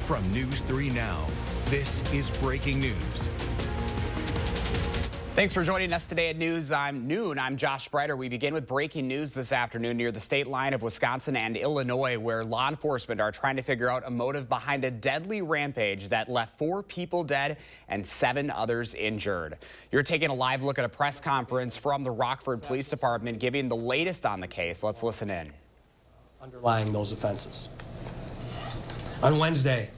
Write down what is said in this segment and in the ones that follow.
From News 3 Now, this is breaking news. Thanks for joining us today at News Noon. I'm Josh Spreiter. We begin with breaking news this afternoon near the state line of Wisconsin and Illinois, where law enforcement are trying to figure out a motive behind a deadly rampage that left 4 people dead and 7 others injured. You're taking a live look at a press conference from the Rockford Police Department giving the latest on the case. Let's listen in. Underlying those offenses. On Wednesday,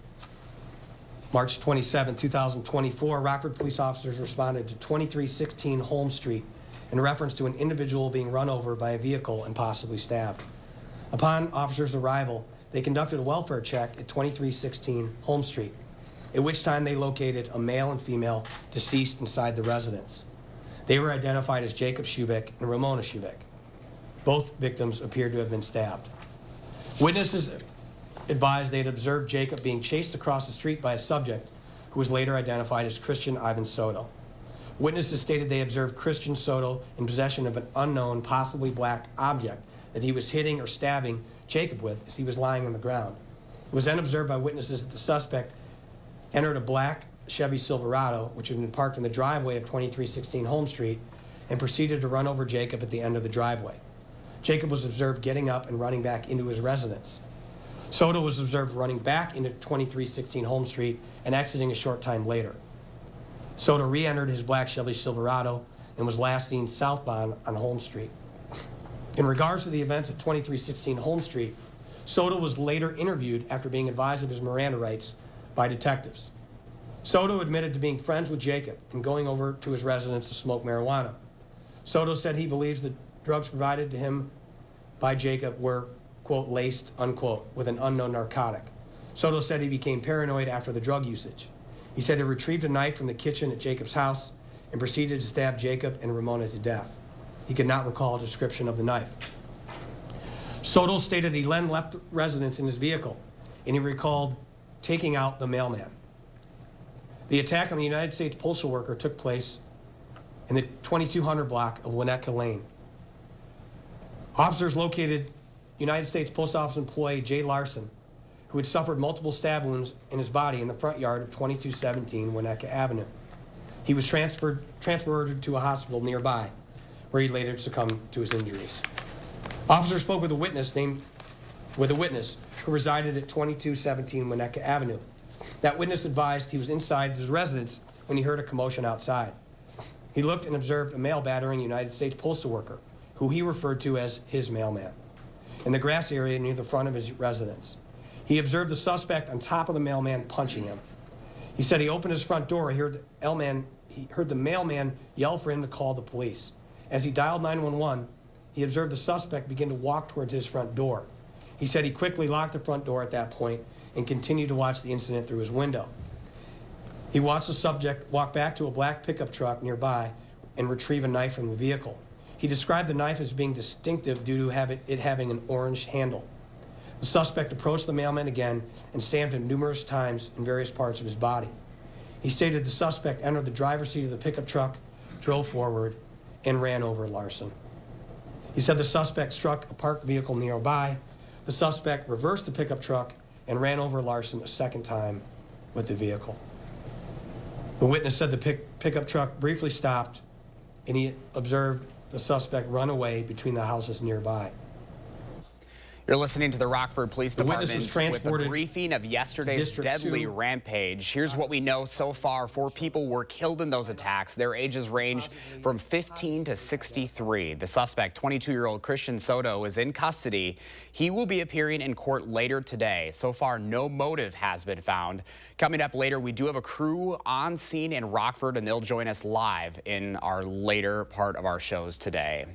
March 27, 2024, Rockford police officers responded to 2316 Holmes Street in reference to an individual being run over by a vehicle and possibly stabbed. Upon officers' arrival, they conducted a welfare check at 2316 Holmes Street, at which time they located a male and female deceased inside the residence. They were identified as Jacob Schubeck and Ramona Schubeck. Both victims appeared to have been stabbed. Witnesses advised they had observed Jacob being chased across the street by a subject who was later identified as Christian Ivan Soto. Witnesses stated they observed Christian Soto in possession of an unknown, possibly black object that he was hitting or stabbing Jacob with as he was lying on the ground. It was then observed by witnesses that the suspect entered a black Chevy Silverado, which had been parked in the driveway of 2316 Holmes Street, and proceeded to run over Jacob at the end of the driveway. Jacob was observed getting up and running back into his residence. Soto was observed running back into 2316 Holmes Street and exiting a short time later. Soto re-entered his black Chevy Silverado and was last seen southbound on Holmes Street. In regards to the events at 2316 Holmes Street, Soto was later interviewed after being advised of his Miranda rights by detectives. Soto admitted to being friends with Jacob and going over to his residence to smoke marijuana. Soto said he believes the drugs provided to him by Jacob were, quote, laced, unquote, with an unknown narcotic. Soto said he became paranoid after the drug usage. He said he retrieved a knife from the kitchen at Jacob's house and proceeded to stab Jacob and Ramona to death. He could not recall a description of the knife. Soto stated he then left the residence in his vehicle, and he recalled taking out the mailman. The attack on the United States postal worker took place in the 2200 block of Winnetka Lane. Officers located United States Post Office employee Jay Larson, who had suffered multiple stab wounds in his body in the front yard of 2217 Winnetka Avenue. He was transferred to a hospital nearby, where he later succumbed to his injuries. Officers spoke with a witness who resided at 2217 Winnetka Avenue. That witness advised he was inside his residence when he heard a commotion outside. He looked and observed a male battering a United States postal worker, who he referred to as his mailman, in the grass area near the front of his residence. He observed the suspect on top of the mailman punching him. He said he opened his front door. He heard the mailman yell for him to call the police. As he dialed 911, he observed the suspect begin to walk towards his front door. He said he quickly locked the front door at that point and continued to watch the incident through his window. He watched the subject walk back to a black pickup truck nearby and retrieve a knife from the vehicle. He described the knife as being distinctive due to it having an orange handle. The suspect approached the mailman again and stabbed him numerous times in various parts of his body. He stated the suspect entered the driver's seat of the pickup truck, drove forward, and ran over Larson. He said the suspect struck a parked vehicle nearby. The suspect reversed the pickup truck and ran over Larson a second time with the vehicle. The witness said the pickup truck briefly stopped and he observed the suspect run away between the houses nearby. You're listening to the Rockford Police Department with the briefing of yesterday's deadly rampage. Here's what we know so far. 4 people were killed in those attacks. Their ages range from 15 to 63. The suspect, 22-year-old Christian Soto, is in custody. He will be appearing in court later today. So far, no motive has been found. Coming up later, we do have a crew on scene in Rockford, and they'll join us live in our later part of our shows today.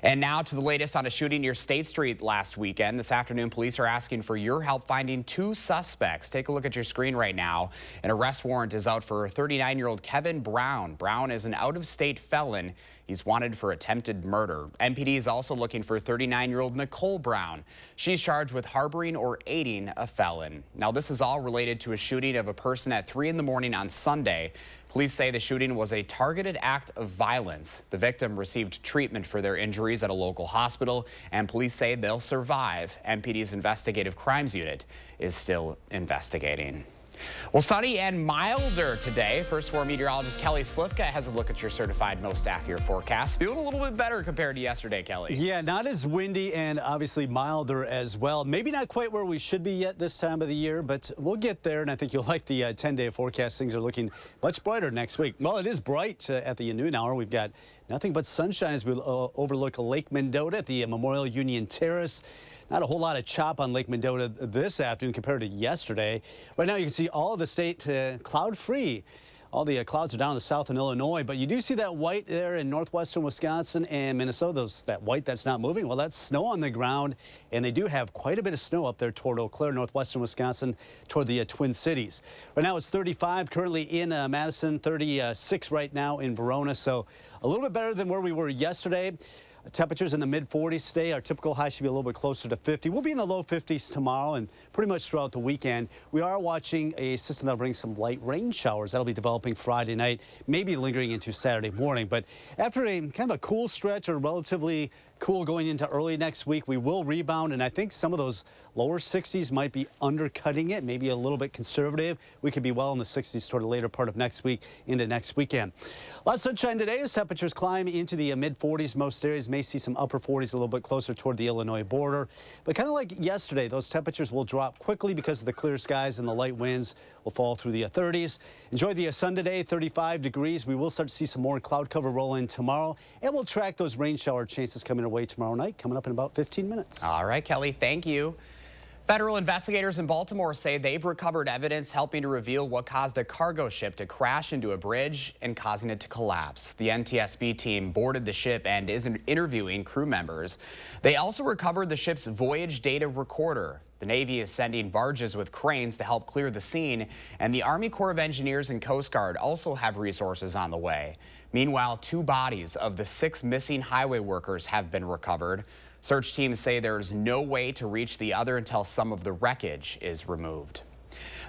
And now to the latest on a shooting near State Street last weekend. This afternoon, police are asking for your help finding 2 suspects. Take a look at your screen right now. An arrest warrant is out for 39-year-old Kevin Brown. Brown is an out-of-state felon. He's wanted for attempted murder. MPD is also looking for 39-year-old Nicole Brown. She's charged with harboring or aiding a felon. Now, this is all related to a shooting of a person at 3 in the morning on Sunday. Police say the shooting was a targeted act of violence. The victim received treatment for their injuries at a local hospital, and police say they'll survive. MPD's Investigative Crimes Unit is still investigating. Well, sunny and milder today. First Warn meteorologist Kelly Slifka has a look at your certified most accurate forecast. Feeling a little bit better compared to yesterday, Kelly. Yeah, not as windy and obviously milder as well. Maybe not quite where we should be yet this time of the year, but we'll get there, and I think you'll like the 10-day forecast. Things are looking much brighter next week. Well, it is bright at the noon hour. We've got nothing but sunshine as we overlook Lake Mendota at the Memorial Union Terrace. Not a whole lot of chop on Lake Mendota this afternoon compared to yesterday. Right now you can see all of the state cloud-free. All the clouds are down in the south in Illinois, but you do see that white there in northwestern Wisconsin and Minnesota. That white that's not moving, well, that's snow on the ground, and they do have quite a bit of snow up there toward Eau Claire, northwestern Wisconsin, toward the Twin Cities. Right now it's 35 currently in Madison, 36 right now in Verona, so a little bit better than where we were yesterday. Temperatures in the mid-40s today. Our typical high should be a little bit closer to 50. We'll be in the low 50s tomorrow and pretty much throughout the weekend. We are watching a system that'll bring some light rain showers. That'll be developing Friday night, maybe lingering into Saturday morning. But after a kind of a cool stretch or relatively cool going into early next week, we will rebound, and I think some of those lower 60s might be undercutting it, maybe a little bit conservative. We could be well in the 60s toward the later part of next week into next weekend. A lot of sunshine today as temperatures climb into the mid-40s. Most areas may see some upper 40s a little bit closer toward the Illinois border. But kind of like yesterday, those temperatures will drop quickly because of the clear skies, and the light winds will fall through the 30s. Enjoy the sun today, 35 degrees. We will start to see some more cloud cover roll in tomorrow, and we'll track those rain shower chances coming our way tomorrow night, coming up in about 15 minutes. All right, Kelly, thank you. Federal investigators in Baltimore say they've recovered evidence helping to reveal what caused a cargo ship to crash into a bridge and causing it to collapse. The NTSB team boarded the ship and is interviewing crew members. They also recovered the ship's voyage data recorder. The Navy is sending barges with cranes to help clear the scene, and the Army Corps of Engineers and Coast Guard also have resources on the way. Meanwhile, 2 bodies of the 6 missing highway workers have been recovered. Search teams say there's no way to reach the other until some of the wreckage is removed.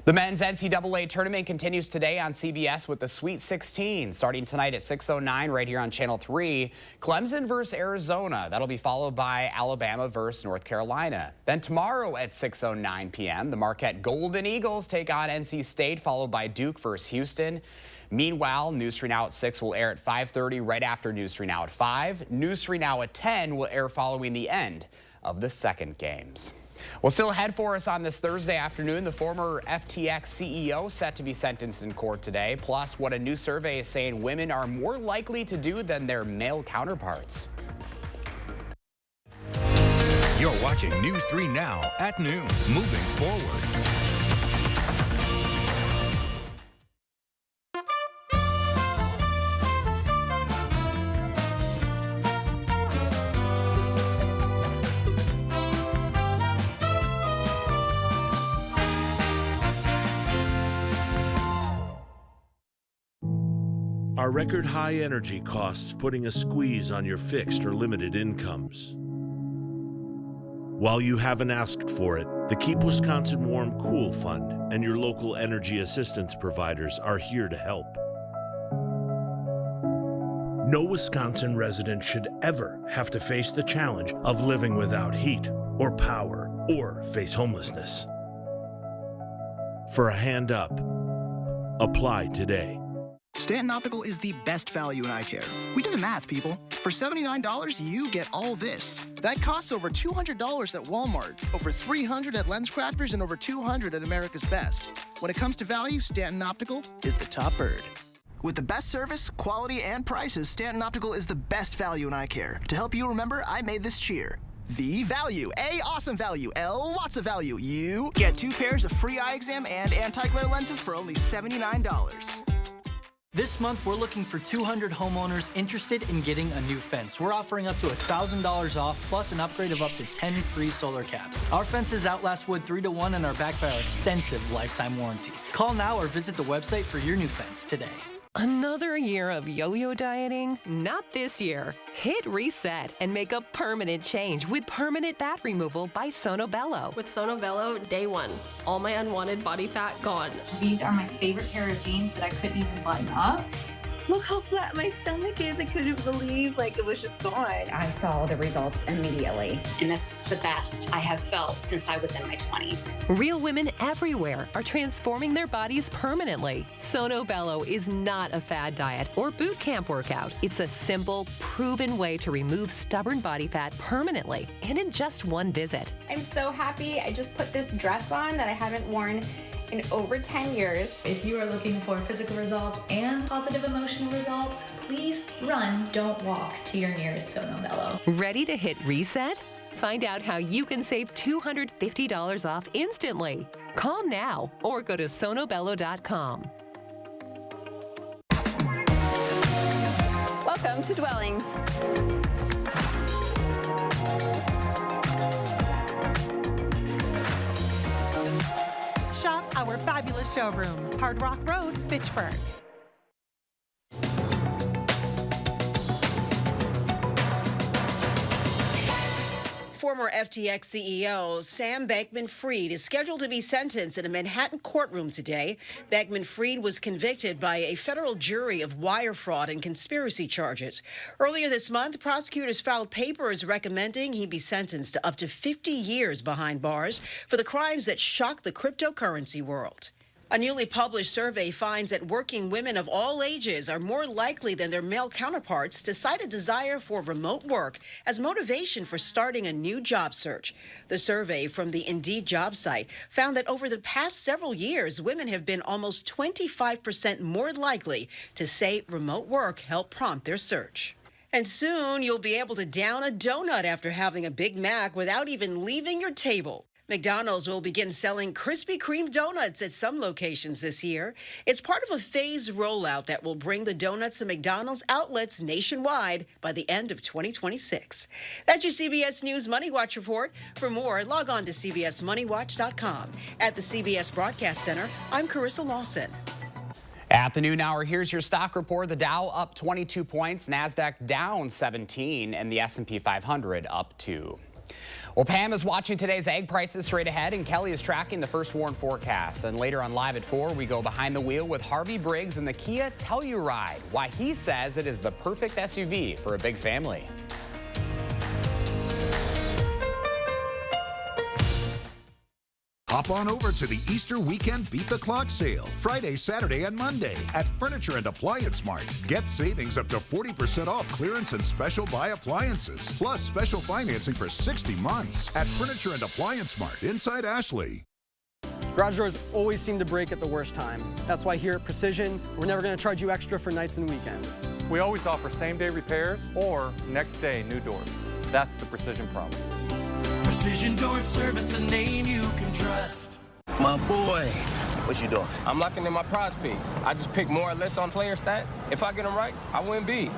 The men's NCAA tournament continues today on CBS with the Sweet 16. Starting tonight at 6:09 right here on Channel 3. Clemson versus Arizona. That'll be followed by Alabama versus North Carolina. Then tomorrow at 6:09 p.m., the Marquette Golden Eagles take on NC State, followed by Duke versus Houston. Meanwhile, News 3 Now at 6 will air at 5:30 right after News 3 Now at 5. News 3 Now at 10 will air following the end of the second games. Well, still ahead for us on this Thursday afternoon, the former FTX CEO set to be sentenced in court today, plus what a new survey is saying women are more likely to do than their male counterparts. You're watching News 3 Now at noon. Moving forward. Are record high energy costs putting a squeeze on your fixed or limited incomes? While you haven't asked for it, the Keep Wisconsin Warm Cool Fund and your local energy assistance providers are here to help. No Wisconsin resident should ever have to face the challenge of living without heat or power or face homelessness. For a hand up, apply today. Stanton Optical is the best value in eye care. We do the math, people. For $79, you get all this. That costs over $200 at Walmart, over $300 at LensCrafters, and over $200 at America's Best. When it comes to value, Stanton Optical is the top bird. With the best service, quality, and prices, Stanton Optical is the best value in eye care. To help you remember, I made this cheer. V value. A, awesome value. L, lots of value. U, get 2 pairs of free eye exam and anti-glare lenses for only $79. This month, we're looking for 200 homeowners interested in getting a new fence. We're offering up to $1,000 off, plus an upgrade of up to 10 free solar caps. Our fences outlast wood 3 to 1 and are backed by our extensive lifetime warranty. Call now or visit the website for your new fence today. Another year of yo-yo dieting? Not this year. Hit reset and make a permanent change with permanent fat removal by Sono Bello. With Sono Bello, day one, all my unwanted body fat gone. These are my favorite pair of jeans that I couldn't even button up. Look how flat my stomach is. I couldn't believe it was just gone. I saw the results immediately. And this is the best I have felt since I was in my 20s. Real women everywhere are transforming their bodies permanently. Sono Bello is not a fad diet or boot camp workout. It's a simple, proven way to remove stubborn body fat permanently and in just one visit. I'm so happy. I just put this dress on that I haven't worn in over 10 years. If you are looking for physical results and positive emotional results, please run, don't walk to your nearest Sono Bello. Ready to hit reset? Find out how you can save $250 off instantly. Call now or go to sonobello.com. Welcome to Dwellings. Shop our fabulous showroom, Hard Rock Road, Fitchburg. Former FTX CEO Sam Bankman-Fried is scheduled to be sentenced in a Manhattan courtroom today. Bankman-Fried was convicted by a federal jury of wire fraud and conspiracy charges. Earlier this month, prosecutors filed papers recommending he be sentenced to up to 50 years behind bars for the crimes that shocked the cryptocurrency world. A newly published survey finds that working women of all ages are more likely than their male counterparts to cite a desire for remote work as motivation for starting a new job search. The survey from the Indeed job site found that over the past several years, women have been almost 25% more likely to say remote work helped prompt their search. And soon you'll be able to down a donut after having a Big Mac without even leaving your table. McDonald's will begin selling Krispy Kreme donuts at some locations this year. It's part of a phased rollout that will bring the donuts to McDonald's outlets nationwide by the end of 2026. That's your CBS News Money Watch report. For more, log on to cbsmoneywatch.com. At the CBS Broadcast Center, I'm Carissa Lawson. At the noon hour, here's your stock report. The Dow up 22 points, NASDAQ down 17, and the S&P 500 up 2. Well, Pam is watching today's egg prices straight ahead, and Kelly is tracking the first warn forecast. Then later on Live at 4, we go behind the wheel with Harvey Briggs and the Kia Telluride, why he says it is the perfect SUV for a big family. Hop on over to the Easter weekend Beat the Clock sale, Friday, Saturday, and Monday at Furniture and Appliance Mart. Get savings up to 40% off clearance and special buy appliances, plus special financing for 60 months at Furniture and Appliance Mart inside Ashley. Garage doors always seem to break at the worst time. That's why here at Precision, we're never going to charge you extra for nights and weekends. We always offer same-day repairs or next-day new doors. That's the Precision promise. Precision Door Service, a name you can trust. My boy, what you doing? I'm locking in my prize picks. I just pick more or less on player stats. If I get them right, I win big.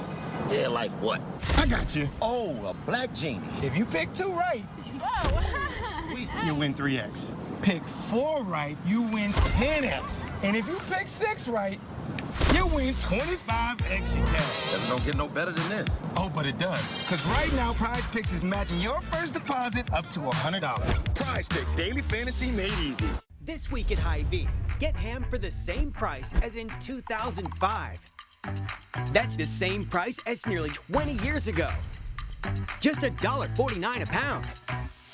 Yeah, like what? I got you. Oh, a black genie. If you pick 2 right, you win 3x. Pick 4 right, you win 10x. And if you pick 6 right, you win 25x your cash. Doesn't don't get no better than this. Oh, but it does. Because right now, Prize Picks is matching your first deposit up to $100. Prize Picks, daily fantasy made easy. This week at Hy-Vee, get ham for the same price as in 2005. That's the same price as nearly 20 years ago. Just $1.49 a pound.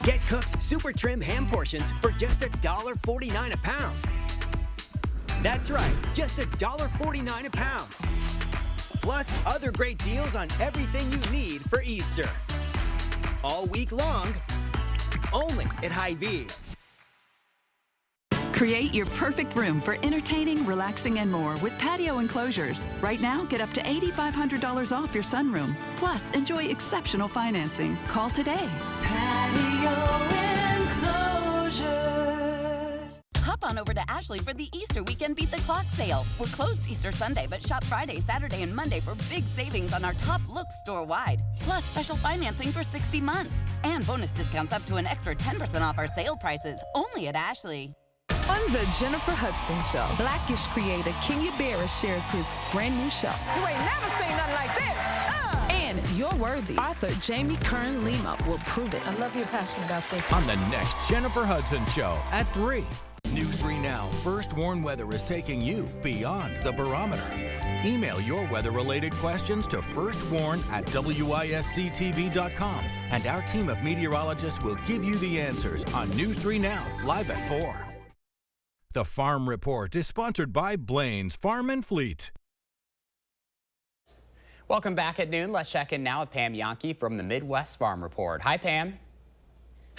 Get Cook's Super Trim ham portions for just $1.49 a pound. That's right, just $1.49 a pound. Plus, other great deals on everything you need for Easter. All week long, only at Hy-Vee. Create your perfect room for entertaining, relaxing, and more with patio enclosures. Right now, get up to $8,500 off your sunroom. Plus, enjoy exceptional financing. Call today. Patio enclosures. Hop on over to Ashley for the Easter weekend Beat the Clock sale. We're closed Easter Sunday, but shop Friday, Saturday, and Monday for big savings on our top looks store-wide. Plus special financing for 60 months. And bonus discounts up to an extra 10% off our sale prices, only at Ashley. On the Jennifer Hudson Show, Blackish creator Kenya Barris shares his brand new show. You ain't never seen nothing like this. And You're Worthy. Author Jamie Kern Lima will prove it. I love your passion about this. On the next Jennifer Hudson Show at 3. News 3 Now, First Warn Weather is taking you beyond the barometer. Email your weather-related questions to firstwarn@wisctv.com, and our team of meteorologists will give you the answers on News 3 Now, live at 4. The Farm Report is sponsored by Blaine's Farm and Fleet. Welcome back at noon. Let's check in now with Pam Yankee from the Midwest Farm Report. Hi, Pam.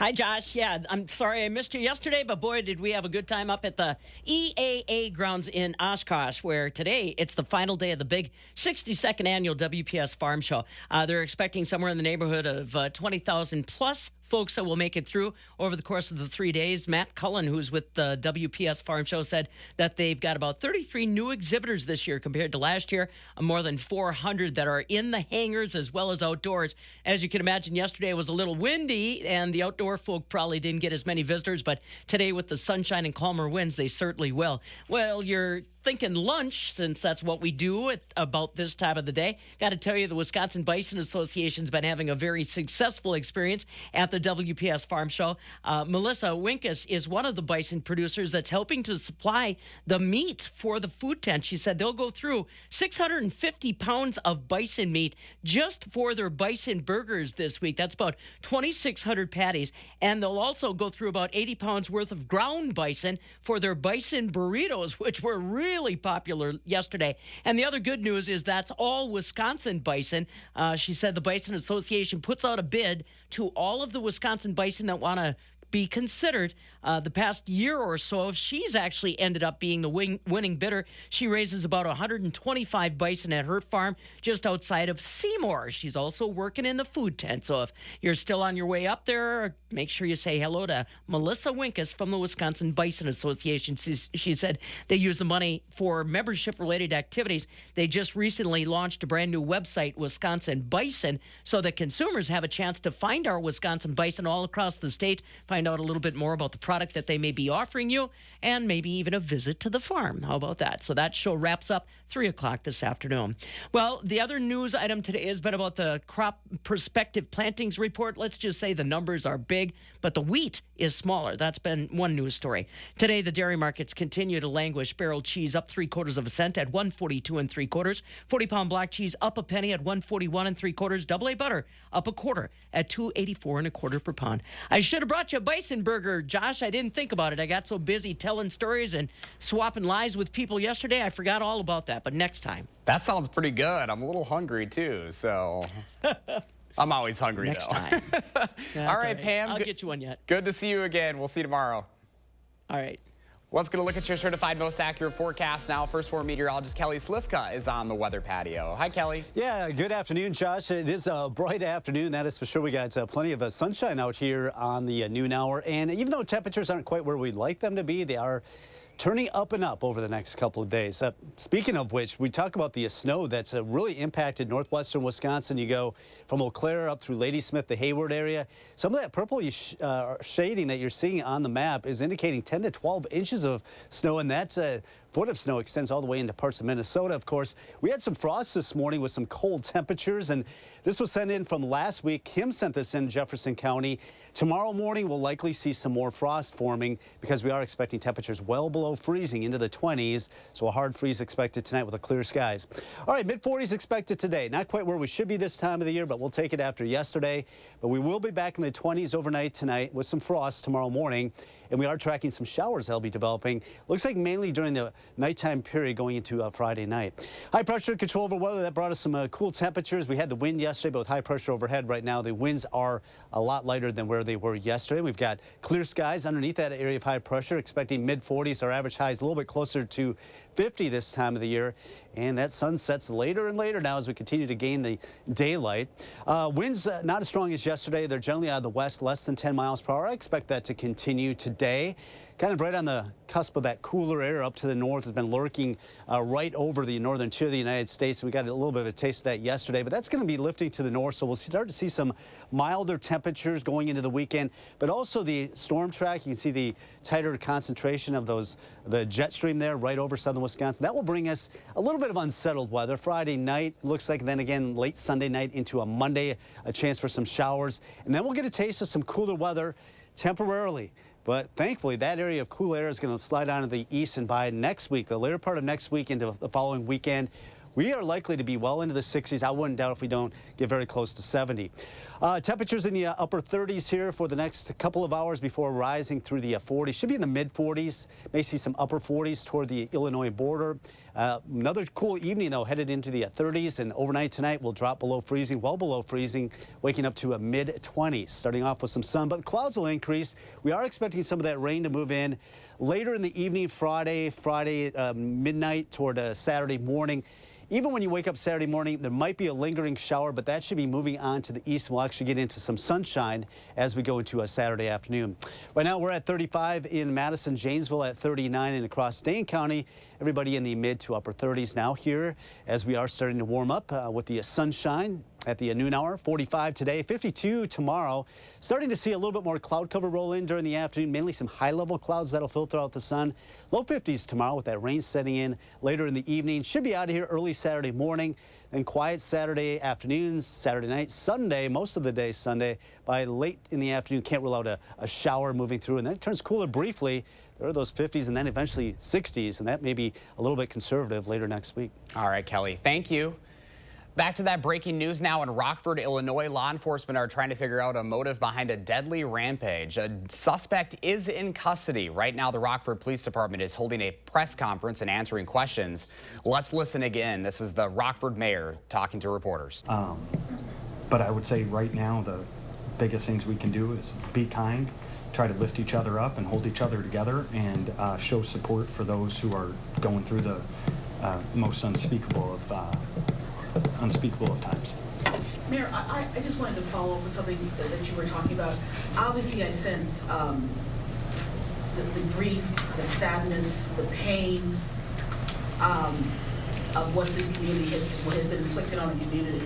Hi, Josh. Yeah, I'm sorry I missed you yesterday, but boy, did we have a good time up at the EAA grounds in Oshkosh, where today it's the final day of the big 62nd annual WPS Farm Show. They're expecting somewhere in the neighborhood of 20,000 plus folks that will make it through over the course of the 3 days. Matt Cullen, who's with the WPS Farm Show, said that they've got about 33 new exhibitors this year compared to last year, more than 400 that are in the hangars as well as outdoors. As you can imagine, yesterday was a little windy, and the outdoor folk probably didn't get as many visitors, but today with the sunshine and calmer winds, they certainly will. Well, you're thinking lunch, since that's what we do at about this time of the day. Got to tell you, the Wisconsin Bison Association's been having a very successful experience at the WPS Farm Show. Melissa Winkus is one of the bison producers that's helping to supply the meat for the food tent. She said they'll go through 650 pounds of bison meat just for their bison burgers this week. That's about 2,600 patties. And they'll also go through about 80 pounds worth of ground bison for their bison burritos, which were really popular yesterday. And the other good news is that's all Wisconsin bison. She said the Bison Association puts out a bid to all of the Wisconsin bison that want to be considered. The past year or so, she's actually ended up being the winning bidder. She raises about 125 bison at her farm just outside of Seymour. She's also working in the food tent. So if you're still on your way up there, make sure you say hello to Melissa Winkus from the Wisconsin Bison Association. She said they use the money for membership-related activities. They just recently launched a brand new website, Wisconsin Bison, so that consumers have a chance to find our Wisconsin bison all across the state, find out a little bit more about the product that they may be offering you, and maybe even a visit to the farm. How about that? So that show wraps up 3 o'clock this afternoon. Well, the other news item today has been about the crop prospective plantings report. Let's just say the numbers are big, but the wheat is smaller. That's been one news story. Today, the dairy markets continue to languish. Barrel cheese up 3/4 cents at 142 3/4. 40-pound black cheese up a penny at 141 3/4. Double A butter up a quarter at 284 1/4 per pound. I should have brought you a bison burger, Josh. I didn't think about it. I got so busy telling stories and swapping lies with people yesterday, I forgot all about that. But next time. That sounds pretty good. I'm a little hungry too, so I'm always hungry next though. Time. All right, Pam. I'll get you one yet. Good to see you again. We'll see you tomorrow. All right. Let's get a look at your certified most accurate forecast now. First Warn meteorologist Kelly Slifka is on the weather patio. Hi, Kelly. Yeah, good afternoon, Josh. It is a bright afternoon, that is for sure. We got plenty of sunshine out here on the noon hour. And even though temperatures aren't quite where we'd like them to be, they are turning up and up over the next couple of days. Speaking of which, we talk about the snow that's really impacted northwestern Wisconsin. You go from Eau Claire up through Ladysmith, the Hayward area. Some of that purple shading that you're seeing on the map is indicating 10 to 12 inches of snow, and that's foot of snow extends all the way into parts of Minnesota, of course. We had some frost this morning with some cold temperatures, and this was sent in from last week. Kim sent this in Jefferson County. Tomorrow morning, we'll likely see some more frost forming because we are expecting temperatures well below freezing into the 20s, so a hard freeze expected tonight with the clear skies. All right, mid-40s expected today. Not quite where we should be this time of the year, but we'll take it after yesterday. But we will be back in the 20s overnight tonight with some frost tomorrow morning. And we are tracking some showers that'll be developing. Looks like mainly during the nighttime period going into Friday night. High pressure control over weather, that brought us some cool temperatures. We had the wind yesterday, but with high pressure overhead right now, the winds are a lot lighter than where they were yesterday. We've got clear skies underneath that area of high pressure, expecting mid-40s. Our average high is a little bit closer to 50 this time of the year. And that sun sets later and later now as we continue to gain the daylight. Winds not as strong as yesterday. They're generally out of the west, less than 10 miles per hour. I expect that to continue today. Kind of right on the cusp of that cooler air up to the north has been lurking right over the northern tier of the United States. We got a little bit of a taste of that yesterday, but that's going to be lifting to the north, so we'll start to see some milder temperatures going into the weekend. But also the storm track, you can see the tighter concentration of the jet stream there right over southern Wisconsin. That will bring us a little bit of unsettled weather. Friday night looks like, then again late Sunday night into a Monday, a chance for some showers, and then we'll get a taste of some cooler weather temporarily. But thankfully, that area of cool air is going to slide on to the east, and by next week, the later part of next week into the following weekend, we are likely to be well into the 60s. I wouldn't doubt if we don't get very close to 70. Temperatures in the upper 30s here for the next couple of hours before rising through the 40s. Should be in the mid 40s. May see some upper 40s toward the Illinois border. Another cool evening, though, headed into the 30s, and overnight tonight will drop below freezing, well below freezing, waking up to a mid 20s. Starting off with some sun, but the clouds will increase. We are expecting some of that rain to move in later in the evening, Friday midnight toward Saturday morning. Even when you wake up Saturday morning, there might be a lingering shower, but that should be moving on to the east. We'll actually get into some sunshine as we go into a Saturday afternoon. Right now, we're at 35 in Madison, Janesville at 39, and across Dane County, everybody in the mid to upper 30s now here as we are starting to warm up with the sunshine at the noon hour. 45 today, 52 tomorrow. Starting to see a little bit more cloud cover roll in during the afternoon, mainly some high-level clouds that'll filter out the sun. Low 50s tomorrow with that rain setting in later in the evening. Should be out of here early Saturday morning, then quiet Saturday afternoons, Saturday night, Sunday, most of the day Sunday. By late in the afternoon, can't rule out a shower moving through, and then it turns cooler briefly. There are those 50s and then eventually 60s, and that may be a little bit conservative later next week. All right, Kelly, thank you. Back to that breaking news now. In Rockford, Illinois, law enforcement are trying to figure out a motive behind a deadly rampage. A suspect is in custody. Right now, the Rockford Police Department is holding a press conference and answering questions. Let's listen again. This is the Rockford mayor talking to reporters. But I would say right now the biggest things we can do is be kind, try to lift each other up and hold each other together, and show support for those who are going through the most unspeakable of times. Mayor, I just wanted to follow up with something that you were talking about. Obviously, I sense the grief, the sadness, the pain of what this community has been inflicted on the community.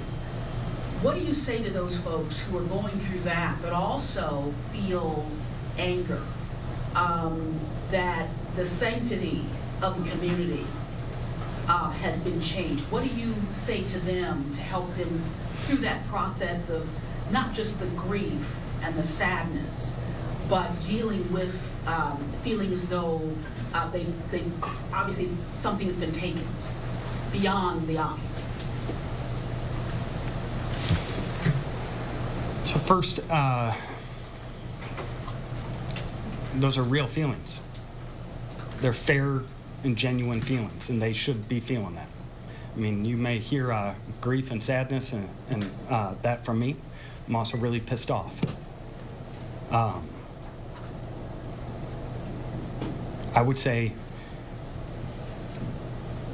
What do you say to those folks who are going through that, but also feel anger, that the sanctity of the community has been changed? What do you say to them to help them through that process of not just the grief and the sadness, but dealing with feeling as though they obviously something has been taken beyond the obvious? So first, those are real feelings. They're fair and genuine feelings, and they should be feeling that. I mean, you may hear grief and sadness and that from me. I'm also really pissed off. I would say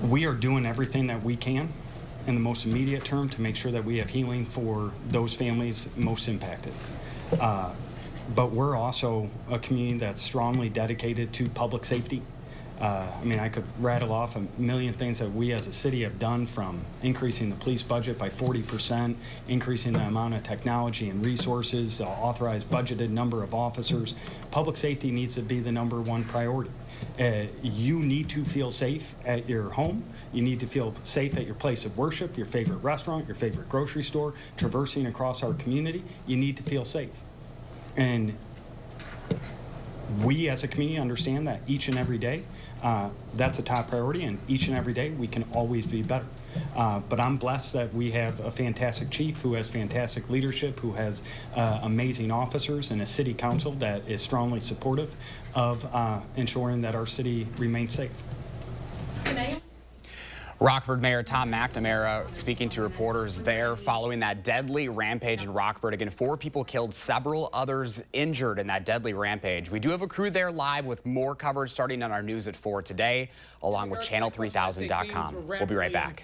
we are doing everything that we can in the most immediate term to make sure that we have healing for those families most impacted. But we're also a community that's strongly dedicated to public safety. I mean, I could rattle off a million things that we as a city have done, from increasing the police budget by 40%, increasing the amount of technology and resources, the authorized budgeted number of officers. Public safety needs to be the #1 priority. You need to feel safe at your home. You need to feel safe at your place of worship, your favorite restaurant, your favorite grocery store, traversing across our community. You need to feel safe. And we as a community understand that each and every day. That's a top priority, and each and every day we can always be better. But I'm blessed that we have a fantastic chief who has fantastic leadership, who has amazing officers, and a city council that is strongly supportive of ensuring that our city remains safe. Rockford Mayor Tom McNamara speaking to reporters there following that deadly rampage in Rockford. Again, 4 people killed, several others injured in that deadly rampage. We do have a crew there live with more coverage starting on our news at 4 today, along with channel3000.com. We'll be right back.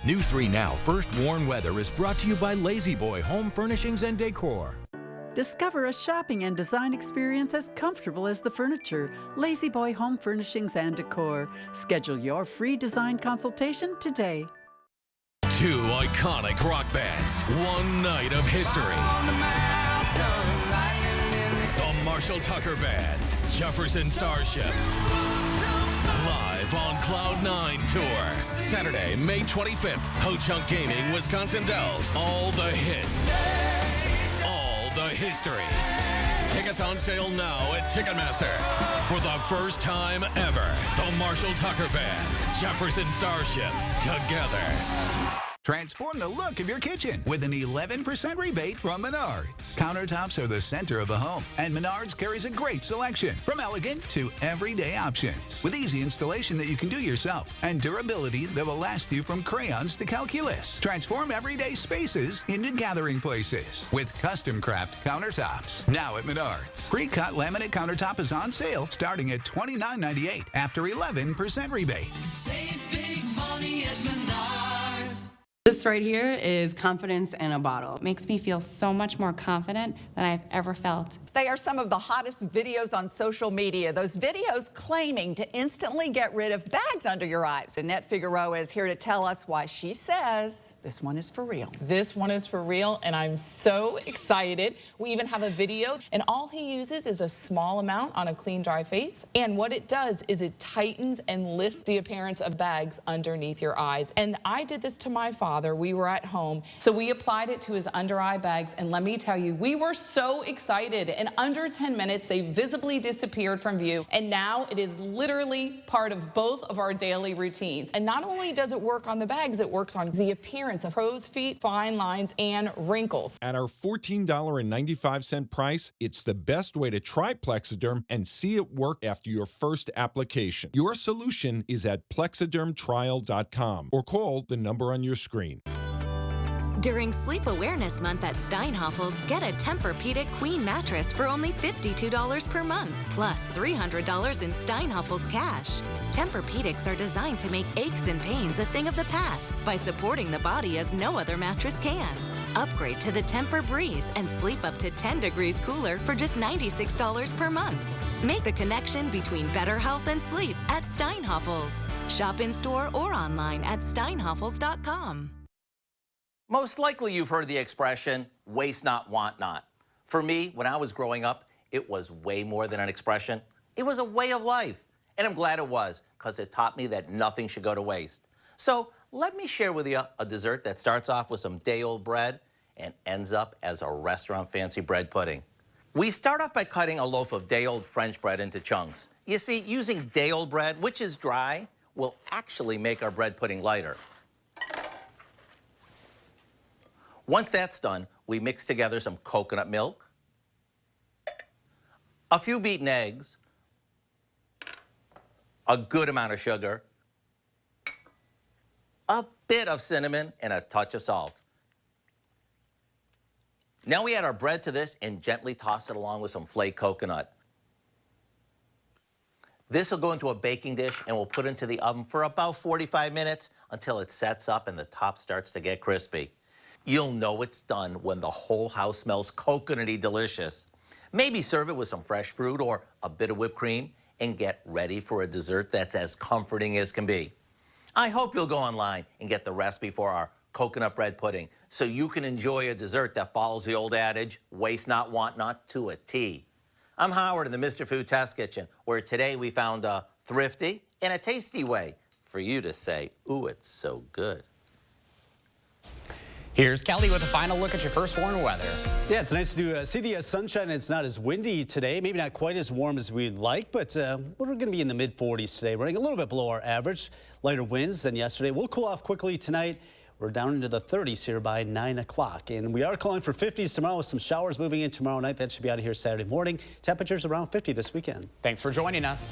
News 3 Now First Warn Weather is brought to you by Lazy Boy Home Furnishings and Decor. Discover a shopping and design experience as comfortable as the furniture. Lazy Boy Home Furnishings and Decor. Schedule your free design consultation today. Two iconic rock bands, one night of history. The Marshall Tucker Band, Jefferson Starship. Live on Cloud 9 Tour. Saturday, May 25th. Ho-Chunk Gaming, Wisconsin Dells. All the hits. All the history. Tickets on sale now at Ticketmaster. For the first time ever, the Marshall Tucker Band, Jefferson Starship, together. Transform the look of your kitchen with an 11% rebate from Menards. Countertops are the center of a home, and Menards carries a great selection from elegant to everyday options with easy installation that you can do yourself and durability that will last you from crayons to calculus. Transform everyday spaces into gathering places with custom craft countertops. Now at Menards. Pre-cut laminate countertop is on sale starting at $29.98 after 11% rebate. Save big money at Menards. This right here is confidence in a bottle. It makes me feel so much more confident than I've ever felt. They are some of the hottest videos on social media. Those videos claiming to instantly get rid of bags under your eyes. Annette Figueroa is here to tell us why she says this one is for real. This one is for real, and I'm so excited. We even have a video, and all he uses is a small amount on a clean, dry face. And what it does is it tightens and lifts the appearance of bags underneath your eyes. And I did this to my father. We were at home, so we applied it to his under eye bags, and let me tell you, we were so excited. In under 10 minutes, they visibly disappeared from view, and now it is literally part of both of our daily routines. And not only does it work on the bags, it works on the appearance of crow's feet, fine lines, and wrinkles. At our $14.95 price, it's the best way to try Plexiderm and see it work after your first application. Your solution is at plexidermtrial.com or call the number on your screen. During Sleep Awareness Month at Steinhafels, get a Tempur-Pedic Queen mattress for only $52 per month, plus $300 in Steinhafels cash. Tempur-Pedics are designed to make aches and pains a thing of the past by supporting the body as no other mattress can. Upgrade to the Tempur-Breeze and sleep up to 10 degrees cooler for just $96 per month. Make the connection between better health and sleep at Steinhafels. Shop in-store or online at steinhafels.com. Most likely you've heard the expression, waste not, want not. For me, when I was growing up, it was way more than an expression. It was a way of life. And I'm glad it was, because it taught me that nothing should go to waste. So let me share with you a dessert that starts off with some day-old bread and ends up as a restaurant fancy bread pudding. We start off by cutting a loaf of day-old French bread into chunks. You see, using day-old bread, which is dry, will actually make our bread pudding lighter. Once that's done, we mix together some coconut milk, a few beaten eggs, a good amount of sugar, a bit of cinnamon, and a touch of salt. Now we add our bread to this and gently toss it along with some flaked coconut. This will go into a baking dish and we'll put it into the oven for about 45 minutes until it sets up and the top starts to get crispy. You'll know it's done when the whole house smells coconutty delicious. Maybe serve it with some fresh fruit or a bit of whipped cream and get ready for a dessert that's as comforting as can be. I hope you'll go online and get the recipe for our coconut bread pudding so you can enjoy a dessert that follows the old adage, waste not, want not, to a T. I'm Howard in the Mr. Food Test Kitchen, where today we found a thrifty and a tasty way for you to say, ooh, it's so good. Here's Kelly with a final look at your first warm weather. Yeah, it's nice to see the sunshine. It's not as windy today, maybe not quite as warm as we'd like, but we're going to be in the mid-40s today, running a little bit below our average. Lighter winds than yesterday. We'll cool off quickly tonight. We're down into the 30s here by 9 o'clock. And we are calling for 50s tomorrow with some showers moving in tomorrow night. That should be out of here Saturday morning. Temperatures around 50 this weekend. Thanks for joining us.